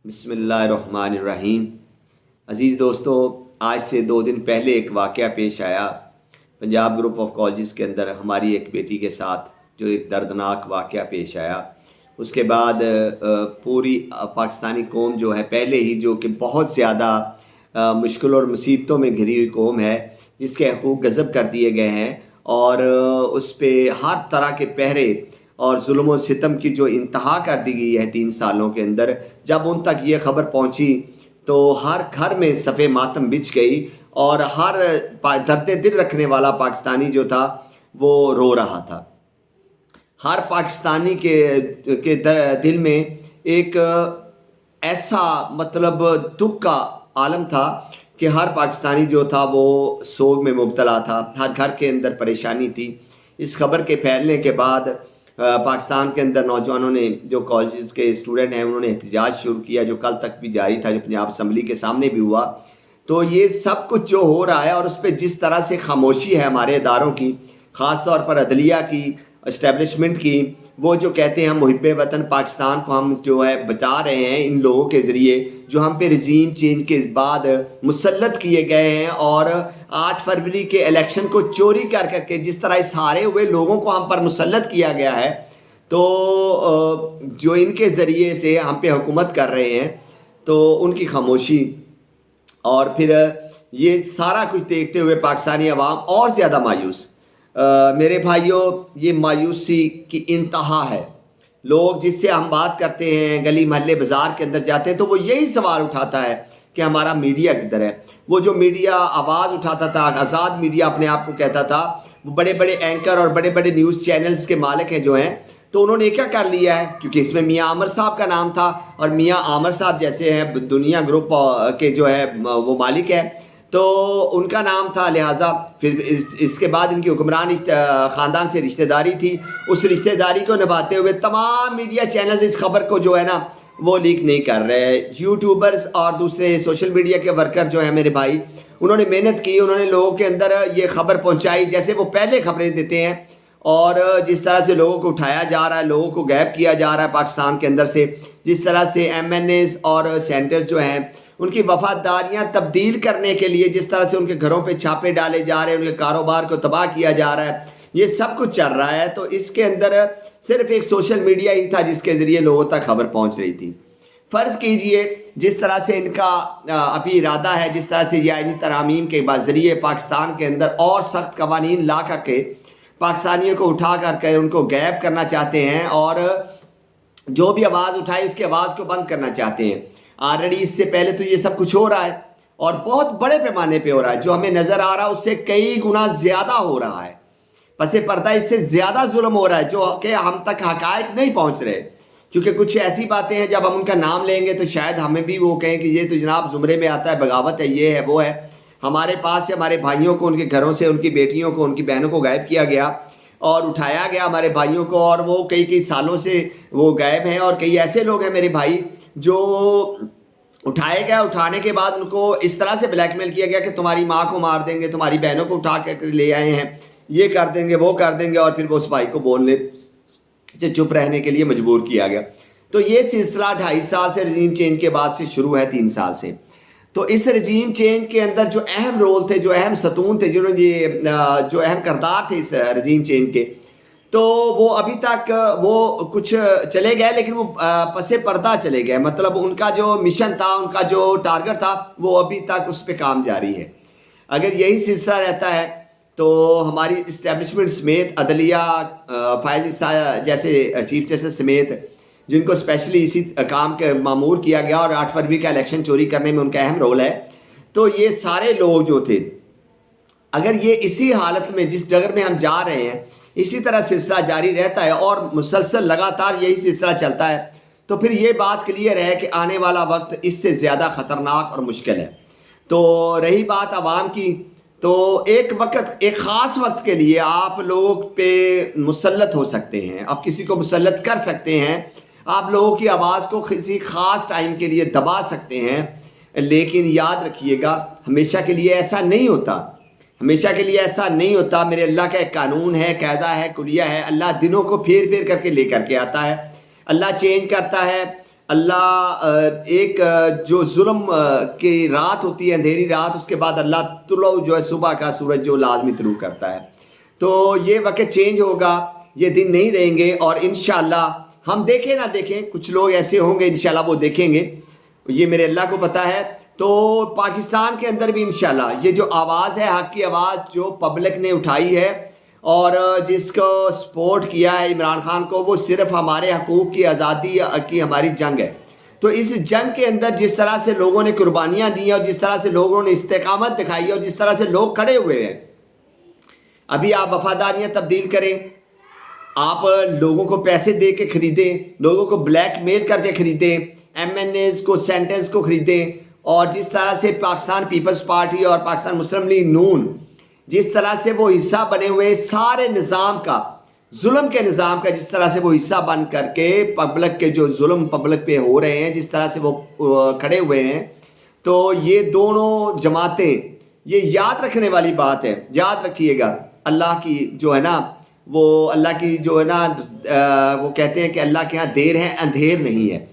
بسم اللہ الرحمن الرحیم۔ عزیز دوستو، آج سے 2 دن پہلے ایک واقعہ پیش آیا پنجاب گروپ آف کالجز کے اندر ہماری ایک بیٹی کے ساتھ، جو ایک دردناک واقعہ پیش آیا۔ اس کے بعد پوری پاکستانی قوم جو ہے، پہلے ہی جو کہ بہت زیادہ مشکل اور مصیبتوں میں گھری ہوئی قوم ہے، جس کے حقوق غصب کر دیے گئے ہیں، اور اس پہ ہر طرح کے پہرے اور ظلم و ستم کی جو انتہا کر دی گئی ہے 3 سالوں کے اندر، جب ان تک یہ خبر پہنچی تو ہر گھر میں صف ماتم بچھ گئی، اور ہر درد دل رکھنے والا پاکستانی جو تھا وہ رو رہا تھا۔ ہر پاکستانی کے دل میں ایک ایسا دکھ کا عالم تھا کہ ہر پاکستانی جو تھا وہ سوگ میں مبتلا تھا، ہر گھر کے اندر پریشانی تھی۔ اس خبر کے پھیلنے کے بعد پاکستان کے اندر نوجوانوں نے، جو کالجز کے اسٹوڈنٹ ہیں، انہوں نے احتجاج شروع کیا، جو کل تک بھی جاری تھا، جو پنجاب اسمبلی کے سامنے بھی ہوا۔ تو یہ سب کچھ جو ہو رہا ہے، اور اس پہ جس طرح سے خاموشی ہے ہمارے اداروں کی، خاص طور پر عدلیہ کی، اسٹیبلشمنٹ کی، وہ جو کہتے ہیں ہم محب وطن پاکستان کو ہم جو ہے بتا رہے ہیں ان لوگوں کے ذریعے جو ہم پہ رجیم چینج کے بعد مسلط کیے گئے ہیں، اور 8 فروری کے الیکشن کو چوری کر کے جس طرح اس ہارے ہوئے لوگوں کو ہم پر مسلط کیا گیا ہے، تو جو ان کے ذریعے سے ہم پہ حکومت کر رہے ہیں، تو ان کی خاموشی اور پھر یہ سارا کچھ دیکھتے ہوئے پاکستانی عوام اور زیادہ مایوس۔ میرے بھائیوں، یہ مایوسی کی انتہا ہے۔ لوگ جس سے ہم بات کرتے ہیں، گلی محلے بازار کے اندر جاتے ہیں، تو وہ یہی سوال اٹھاتا ہے کہ ہمارا میڈیا کدھر ہے؟ وہ جو میڈیا آواز اٹھاتا تھا، آزاد میڈیا اپنے آپ کو کہتا تھا، وہ بڑے بڑے اینکر اور بڑے بڑے نیوز چینلز کے مالک ہیں جو ہیں، تو انہوں نے کیا کر لیا ہے؟ کیونکہ اس میں میاں عامر صاحب کا نام تھا، اور میاں عامر صاحب جیسے ہیں دنیا گروپ کے جو ہے وہ مالک ہے، تو ان کا نام تھا، لہٰذا پھر اس کے بعد ان کی حکمران خاندان سے رشتہ داری تھی۔ اس رشتہ داری کو نبھاتے ہوئے تمام میڈیا چینلز اس خبر کو جو ہے نا وہ لیک نہیں کر رہے۔ یوٹیوبرز اور دوسرے سوشل میڈیا کے ورکر جو ہیں میرے بھائی، انہوں نے محنت کی، انہوں نے لوگوں کے اندر یہ خبر پہنچائی جیسے وہ پہلے خبریں دیتے ہیں، اور جس طرح سے لوگوں کو اٹھایا جا رہا ہے، لوگوں کو غائب کیا جا رہا ہے پاکستان کے اندر سے، جس طرح سے ایم این ایز اور سینٹرز جو ہیں ان کی وفاداریاں تبدیل کرنے کے لیے جس طرح سے ان کے گھروں پہ چھاپے ڈالے جا رہے ہیں، ان کے کاروبار کو تباہ کیا جا رہا ہے، یہ سب کچھ چل رہا ہے۔ تو اس کے اندر صرف ایک سوشل میڈیا ہی تھا جس کے ذریعے لوگوں تک خبر پہنچ رہی تھی۔ فرض کیجئے جس طرح سے ان کا ابھی ارادہ ہے، جس طرح سے یہ آئینی ترامیم کے ذریعے پاکستان کے اندر اور سخت قوانین لا کر کے پاکستانیوں کو اٹھا کر کے ان کو غائب کرنا چاہتے ہیں، اور جو بھی آواز اٹھائے اس کی آواز کو بند کرنا چاہتے ہیں۔ آلریڈی اس سے پہلے تو یہ سب کچھ ہو رہا ہے، اور بہت بڑے پیمانے پہ ہو رہا ہے۔ جو ہمیں نظر آ رہا ہے اس سے کئی گنا زیادہ ہو رہا ہے، پس پردہ اس سے زیادہ ظلم ہو رہا ہے، جو کہ ہم تک حقائق نہیں پہنچ رہے۔ کیونکہ کچھ ایسی باتیں ہیں جب ہم ان کا نام لیں گے تو شاید ہمیں بھی وہ کہیں کہ یہ تو جناب زمرے میں آتا ہے، بغاوت ہے، یہ ہے وہ ہے۔ ہمارے پاس سے ہمارے بھائیوں کو ان کے گھروں سے، ان کی بیٹیوں کو، ان کی بہنوں کو غائب کیا گیا اور اٹھایا گیا، ہمارے بھائیوں کو، اور وہ کئی سالوں سے وہ غائب ہیں۔ اور کئی ایسے لوگ ہیں میرے بھائی جو اٹھائے گئے، اٹھانے کے بعد ان کو اس طرح سے بلیک میل کیا گیا کہ تمہاری ماں کو مار دیں گے، تمہاری بہنوں کو اٹھا کے لے آئے ہیں، یہ کر دیں گے، وہ کر دیں گے، اور پھر وہ اس بھائی کو بولنے سے چپ رہنے کے لیے مجبور کیا گیا۔ تو یہ سلسلہ 2.5 سال سے رجیم چینج کے بعد سے شروع ہے، 3 سال سے۔ تو اس رجیم چینج کے اندر جو اہم رول تھے، جو اہم ستون تھے، جنہوں نے جو اہم کردار تھے اس رجیم چینج کے، تو وہ ابھی تک وہ کچھ چلے گئے، لیکن وہ پس پردہ چلے گئے۔ مطلب ان کا جو مشن تھا، ان کا جو ٹارگٹ تھا، وہ ابھی تک اس پہ کام جاری ہے۔ اگر یہی سلسلہ رہتا ہے تو ہماری اسٹیبلشمنٹ سمیت، عدلیہ، فائز جیسے چیف جسٹس سمیت، جن کو اسپیشلی اسی کام کے مامور کیا گیا، اور 8 فروری کا الیکشن چوری کرنے میں ان کا اہم رول ہے، تو یہ سارے لوگ جو تھے، اگر یہ اسی حالت میں جس ڈگر میں ہم جا رہے ہیں اسی طرح سلسلہ جاری رہتا ہے اور مسلسل لگاتار یہی سلسلہ چلتا ہے، تو پھر یہ بات کلیئر ہے کہ آنے والا وقت اس سے زیادہ خطرناک اور مشکل ہے۔ تو رہی بات عوام کی، تو ایک خاص وقت کے لیے آپ لوگ پہ مسلط ہو سکتے ہیں، آپ کسی کو مسلط کر سکتے ہیں، آپ لوگوں کی آواز کو کسی خاص ٹائم کے لیے دبا سکتے ہیں، لیکن یاد رکھیے گا ہمیشہ کے لیے ایسا نہیں ہوتا، ہمیشہ کے لیے ایسا نہیں ہوتا۔ میرے اللہ کا ایک قانون ہے، قاعدہ ہے، کلیہ ہے۔ اللہ دنوں کو پھیر کر کے لے کر کے آتا ہے، اللہ چینج کرتا ہے اللہ ایک جو ظلم کی رات ہوتی ہے، اندھیری رات، اس کے بعد اللہ طلوع جو ہے صبح کا سورج جو لازمی طلوع کرتا ہے. تو یہ وقت چینج ہوگا، یہ دن نہیں رہیں گے، اور انشاءاللہ ہم دیکھیں نہ دیکھیں، کچھ لوگ ایسے ہوں گے انشاءاللہ وہ دیکھیں گے، یہ میرے اللہ کو پتہ ہے. تو پاکستان کے اندر بھی انشاءاللہ یہ جو آواز ہے، حق کی آواز جو پبلک نے اٹھائی ہے اور جس کو سپورٹ کیا ہے عمران خان کو، وہ صرف ہمارے حقوق کی آزادی کی ہماری جنگ ہے. تو اس جنگ کے اندر جس طرح سے لوگوں نے قربانیاں دی اور جس طرح سے لوگوں نے استقامت دکھائی ہے اور جس طرح سے لوگ کھڑے ہوئے ہیں، ابھی آپ وفاداریاں تبدیل کریں، آپ لوگوں کو پیسے دے کے خریدیں، لوگوں کو بلیک میل کر کے خریدیں، ایم این ایز کو، سینٹرز کو خریدیں، اور جس طرح سے پاکستان پیپلز پارٹی اور پاکستان مسلم لیگ نون جس طرح سے وہ حصہ بنے ہوئے سارے نظام کا، ظلم کے نظام کا، جس طرح سے وہ حصہ بن کر کے پبلک کے جو ظلم پبلک پہ ہو رہے ہیں، جس طرح سے وہ کھڑے ہوئے ہیں، تو یہ دونوں جماعتیں، یہ یاد رکھنے والی بات ہے، یاد رکھیے گا. اللہ کی جو ہے نا، وہ اللہ کی جو ہے نا، وہ کہتے ہیں کہ اللہ کے ہاں دیر ہے اندھیر نہیں ہے.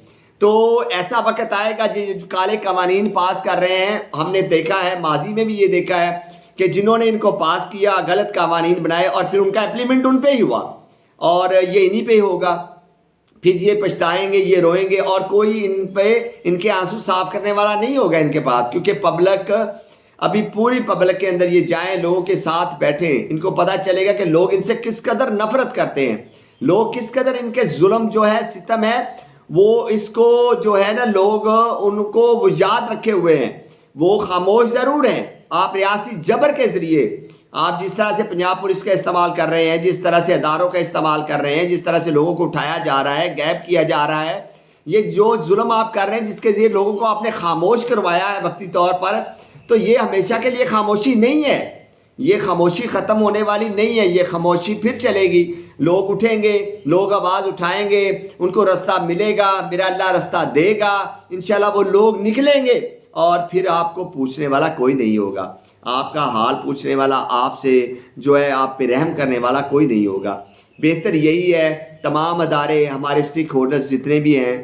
تو ایسا وقت آئے گا جو کالے قوانین پاس کر رہے ہیں، ہم نے دیکھا ہے، ماضی میں بھی یہ دیکھا ہے کہ جنہوں نے ان کو پاس کیا، غلط قوانین بنائے، اور پھر ان کا امپلیمنٹ ان پہ ہی ہوا، اور یہ انہی پہ ہی ہوگا. پھر یہ پچھتائیں گے، یہ روئیں گے، اور کوئی ان پہ ان کے آنسو صاف کرنے والا نہیں ہوگا ان کے پاس، کیونکہ پبلک ابھی پوری پبلک کے اندر یہ جائیں، لوگوں کے ساتھ بیٹھیں، ان کو پتہ چلے گا کہ لوگ ان سے کس قدر نفرت کرتے ہیں، لوگ کس قدر ان کے ظلم جو ہے، ستم ہے، وہ اس کو جو ہے نا، لوگ ان کو وہ یاد رکھے ہوئے ہیں. وہ خاموش ضرور ہیں. آپ ریاستی جبر کے ذریعے آپ جس طرح سے پنجاب پولیس کا استعمال کر رہے ہیں، جس طرح سے اداروں کا استعمال کر رہے ہیں، جس طرح سے لوگوں کو اٹھایا جا رہا ہے، غائب کیا جا رہا ہے، یہ جو ظلم آپ کر رہے ہیں، جس کے ذریعے لوگوں کو آپ نے خاموش کروایا ہے وقتی طور پر، تو یہ ہمیشہ کے لیے خاموشی نہیں ہے، یہ خاموشی ختم ہونے والی نہیں ہے، یہ خاموشی پھر چلے گی. لوگ اٹھیں گے، لوگ آواز اٹھائیں گے، ان کو رستہ ملے گا، میرا اللہ رستہ دے گا، انشاءاللہ وہ لوگ نکلیں گے، اور پھر آپ کو پوچھنے والا کوئی نہیں ہوگا، آپ کا حال پوچھنے والا، آپ سے جو ہے آپ پہ رحم کرنے والا کوئی نہیں ہوگا. بہتر یہی ہے تمام ادارے، ہمارے اسٹیک ہولڈرز جتنے بھی ہیں،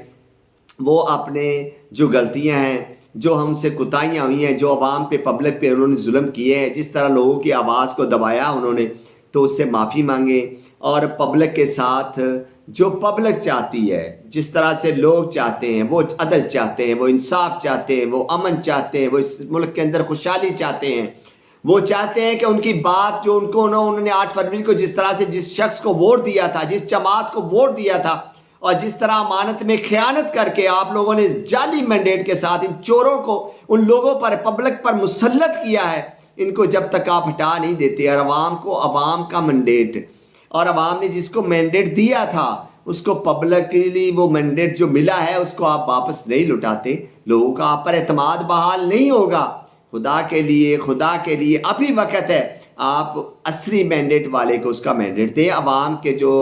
وہ اپنے جو غلطیاں ہیں، جو ہم سے کوتاہیاں ہوئی ہیں، جو عوام پہ پبلک پہ انہوں نے ظلم کیے ہیں، جس طرح لوگوں کی آواز کو دبایا انہوں نے، تو اس سے معافی مانگیں، اور پبلک کے ساتھ جو پبلک چاہتی ہے، جس طرح سے لوگ چاہتے ہیں، وہ عدل چاہتے ہیں، وہ انصاف چاہتے ہیں، وہ امن چاہتے ہیں، وہ اس ملک کے اندر خوشحالی چاہتے ہیں، وہ چاہتے ہیں کہ ان کی بات جو انہوں نے 8 فروری کو جس طرح سے جس شخص کو ووٹ دیا تھا، جس جماعت کو ووٹ دیا تھا، اور جس طرح امانت میں خیانت کر کے آپ لوگوں نے جعلی مینڈیٹ کے ساتھ ان چوروں کو، ان لوگوں پر، پبلک پر مسلط کیا ہے، ان کو جب تک آپ ہٹا نہیں دیتے، اور عوام کو، عوام کا مینڈیٹ، اور عوام نے جس کو مینڈیٹ دیا تھا اس کو پبلکلی وہ مینڈیٹ جو ملا ہے اس کو آپ واپس نہیں لٹاتے، لوگوں کا آپ پر اعتماد بحال نہیں ہوگا. خدا کے لیے ابھی وقت ہے، آپ عصری مینڈیٹ والے کو اس کا مینڈیٹ دیں، عوام کے جو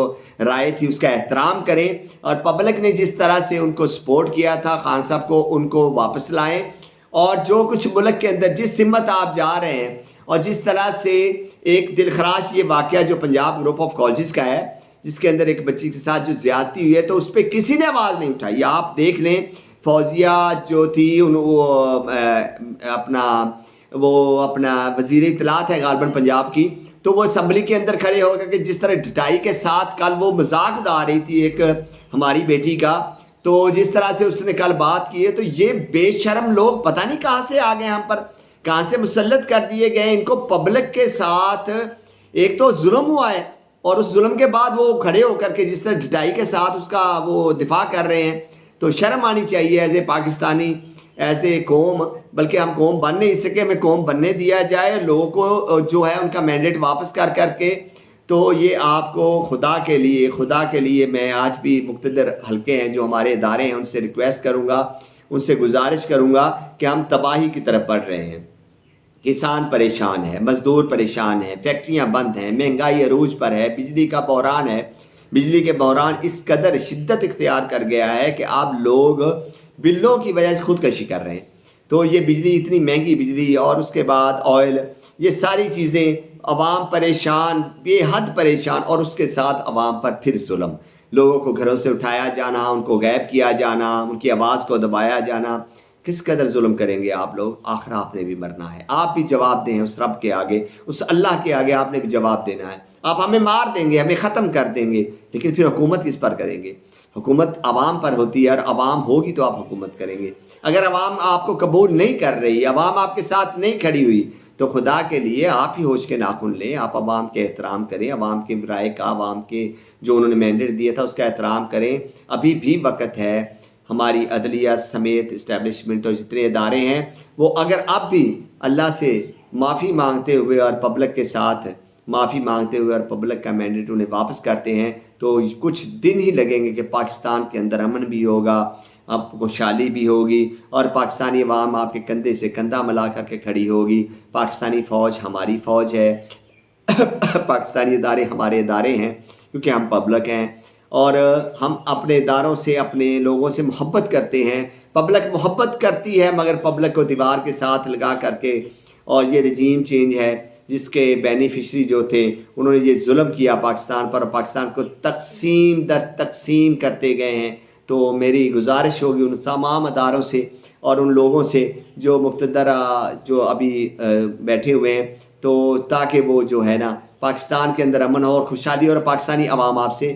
رائے تھی اس کا احترام کریں، اور پبلک نے جس طرح سے ان کو سپورٹ کیا تھا خان صاحب کو، ان کو واپس لائیں. اور جو کچھ ملک کے اندر جس سمت آپ جا رہے ہیں، اور جس طرح سے ایک دلخراش یہ واقعہ جو پنجاب گروپ آف کالجز کا ہے، جس کے اندر ایک بچی کے ساتھ جو زیادتی ہوئی ہے، تو اس پہ کسی نے آواز نہیں اٹھائی. آپ دیکھ لیں، فوزیہ جو تھی، اپنا وزیر اطلاعات ہے غالباً پنجاب کی، تو وہ اسمبلی کے اندر کھڑے ہو کر کے جس طرح ڈٹائی کے ساتھ کل وہ مذاق اڑا رہی تھی ایک ہماری بیٹی کا، تو جس طرح سے اس نے کل بات کی ہے، تو یہ بے شرم لوگ پتہ نہیں کہاں سے آ گئے، ہم پر کہاں سے مسلط کر دیے گئے. ان کو پبلک کے ساتھ ایک تو ظلم ہوا ہے، اور اس ظلم کے بعد وہ کھڑے ہو کر کے جس طرح ڈٹائی کے ساتھ اس کا وہ دفاع کر رہے ہیں، تو شرم آنی چاہیے as a Pakistani, as a قوم. بلکہ ہم قوم بن نہیں سکے، ہمیں قوم بننے دیا جائے، لوگوں کو جو ہے ان کا مینڈیٹ واپس کر کے. تو یہ آپ کو خدا کے لیے میں آج بھی مقتدر حلقے ہیں جو ہمارے ادارے ہیں، ان سے ریکویسٹ کروں گا، ان سے گزارش کروں گا کہ ہم تباہی کی طرف بڑھ رہے ہیں. کسان پریشان ہے، مزدور پریشان ہے، فیکٹریاں بند ہیں، مہنگائی عروج پر ہے، بجلی کا بحران ہے. بجلی کے بحران اس قدر شدت اختیار کر گیا ہے کہ آپ لوگ بلوں کی وجہ سے خودکشی کر رہے ہیں. تو یہ بجلی، اتنی مہنگی بجلی، اور اس کے بعد آئل، یہ ساری چیزیں، عوام پریشان، بے حد پریشان، اور اس کے ساتھ عوام پر پھر ظلم. لوگوں کو گھروں سے اٹھایا جانا، ان کو غائب کیا جانا، ان کی آواز کو دبایا جانا، کس قدر ظلم کریں گے آپ لوگ؟ آخر آپ نے بھی مرنا ہے، آپ بھی جواب دیں اس رب کے آگے، اس اللہ کے آگے آپ نے بھی جواب دینا ہے۔ آپ ہمیں مار دیں گے، ہمیں ختم کر دیں گے، لیکن پھر حکومت کس پر کریں گے؟ حکومت عوام پر ہوتی ہے، اور عوام ہوگی تو آپ حکومت کریں گے۔ اگر عوام آپ کو قبول نہیں کر رہی، عوام آپ کے ساتھ نہیں کھڑی ہوئی، تو خدا کے لیے آپ ہی ہوش کے ناخن لیں، آپ عوام کے احترام کریں، عوام کے رائے کا، عوام کے جو انہوں نے مینڈیٹ دیا تھا اس کا احترام کریں۔ ابھی بھی وقت ہے، ہماری عدلیہ سمیت اسٹیبلشمنٹ اور جتنے ادارے ہیں وہ اگر اب بھی اللہ سے معافی مانگتے ہوئے اور پبلک کے ساتھ معافی مانگتے ہوئے اور پبلک کا مینڈیٹ انہیں واپس کرتے ہیں، تو کچھ دن ہی لگیں گے کہ پاکستان کے اندر امن بھی ہوگا، اب خوشحالی بھی ہوگی، اور پاکستانی عوام آپ کے کندھے سے کندھا ملا کر کے کھڑی ہوگی۔ پاکستانی فوج ہماری فوج ہے، پاکستانی ادارے ہمارے ادارے ہیں، کیونکہ ہم پبلک ہیں، اور ہم اپنے اداروں سے، اپنے لوگوں سے محبت کرتے ہیں۔ پبلک محبت کرتی ہے، مگر پبلک کو دیوار کے ساتھ لگا کر کے، اور یہ رجیم چینج ہے جس کے بینیفیشری جو تھے انہوں نے یہ ظلم کیا پاکستان پر، پاکستان کو تقسیم در تقسیم کرتے گئے ہیں۔ تو میری گزارش ہوگی ان تمام اداروں سے اور ان لوگوں سے جو مقتدر جو ابھی بیٹھے ہوئے ہیں، تو تاکہ وہ جو ہے نا پاکستان کے اندر امن ہو اور خوشحالی، اور پاکستانی عوام آپ سے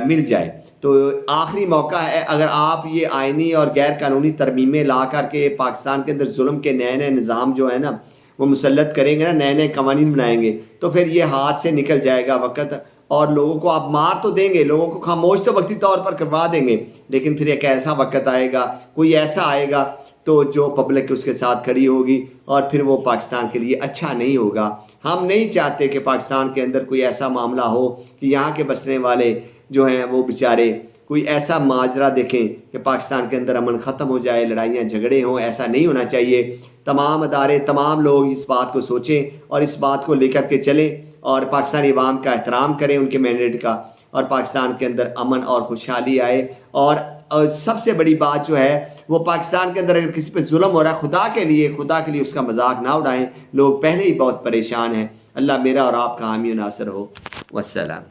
مل جائے۔ تو آخری موقع ہے، اگر آپ یہ آئینی اور غیر قانونی ترمیمیں لا کر کے پاکستان کے اندر ظلم کے نئے نئے نظام جو ہے نا وہ مسلط کریں گے نا، نئے نئے قوانین بنائیں گے، تو پھر یہ ہاتھ سے نکل جائے گا وقت، اور لوگوں کو آپ مار تو دیں گے، لوگوں کو خاموش تو وقتی طور پر کروا دیں گے، لیکن پھر ایک ایسا وقت آئے گا، کوئی ایسا آئے گا تو جو پبلک اس کے ساتھ کھڑی ہوگی، اور پھر وہ پاکستان کے لیے اچھا نہیں ہوگا۔ ہم نہیں چاہتے کہ پاکستان کے اندر کوئی ایسا معاملہ ہو کہ یہاں کے بسنے والے جو ہیں وہ بیچارے کوئی ایسا ماجرا دیکھیں کہ پاکستان کے اندر امن ختم ہو جائے، لڑائیاں جھگڑے ہوں، ایسا نہیں ہونا چاہیے۔ تمام ادارے، تمام لوگ اس بات کو سوچیں اور اس بات کو لے کر کے چلیں، اور پاکستانی عوام کا احترام کریں، ان کے مینڈیٹ کا، اور پاکستان کے اندر امن اور خوشحالی آئے۔ اور سب سے بڑی بات جو ہے وہ پاکستان کے اندر اگر کسی پہ ظلم ہو رہا ہے، خدا کے لیے اس کا مذاق نہ اڑائیں، لوگ پہلے ہی بہت پریشان ہیں۔ اللہ میرا اور آپ کا حامی و ناصر ہو۔ والسلام۔